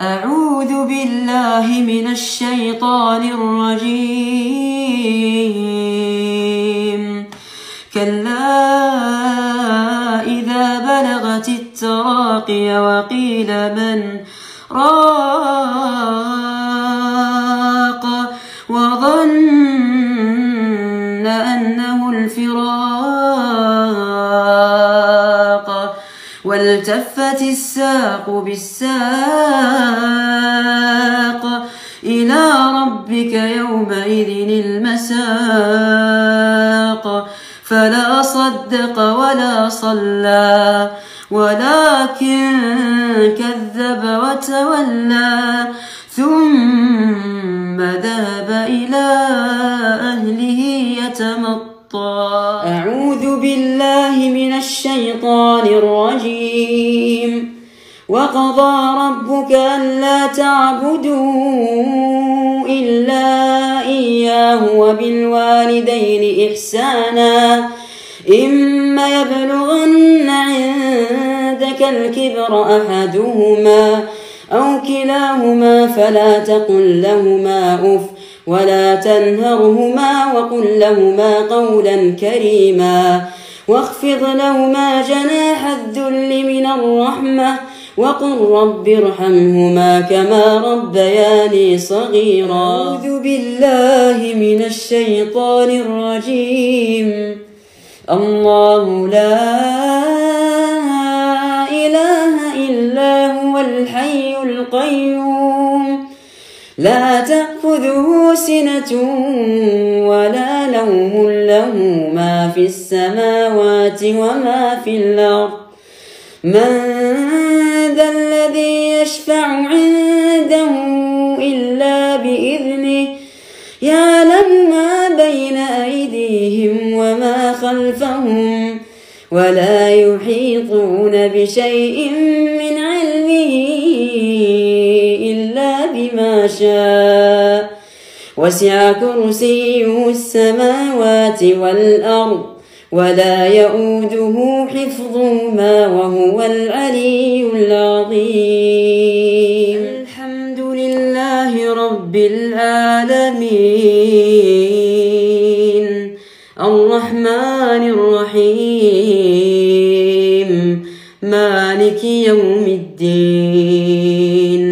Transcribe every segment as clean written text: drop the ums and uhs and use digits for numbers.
أعوذ بالله من الشيطان الرجيم. كلا إذا بلغت التراقي وقيل من راق وظن أنه الفراق والتفت الساق بالساق إلى ربك يومئذ المساق فلا صدق ولا صلى ولكن كذب وتولى ثم ذهب إلى أهله يتمطى. أعوذ بالله من الشيطان الرجيم. وقضى ربك ألا تعبدوا إلا إياه وبالوالدين إحسانا إما يبلغن عندك الكبر أحدهما أو كلاهما فلا تقل لهما أف ولا تنهرهما وقل لهما قولا كريما واخفض لهما جناح الذل من الرحمة وقل رب ارحمهما كما ربياني صغيرا. أعوذ بالله من الشيطان الرجيم. الله لا إله إلا هو الحي القيوم لا تأخذه سنة ولا نوم له ما في السماوات وما في الأرض من ذا الذي يشفع عنده إلا بإذنه يعلم ما بين أيديهم وما خلفهم ولا يحيطون بشيء من علمه إلا بما شاء وسع كرسيه السماوات والأرض ولا يؤوده حفظهما وهو العلي العظيم. الحمد لله رب العالمين الرحمن الرحيم مالك يوم الدين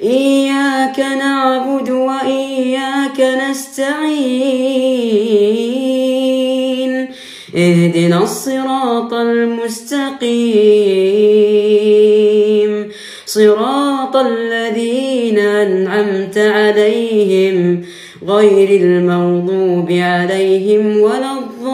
إياك نعبد وإياك نستعين اهدنا الصراط المستقيم صراط الذين أنعمت عليهم غير المغضوب عليهم ولا الضالين.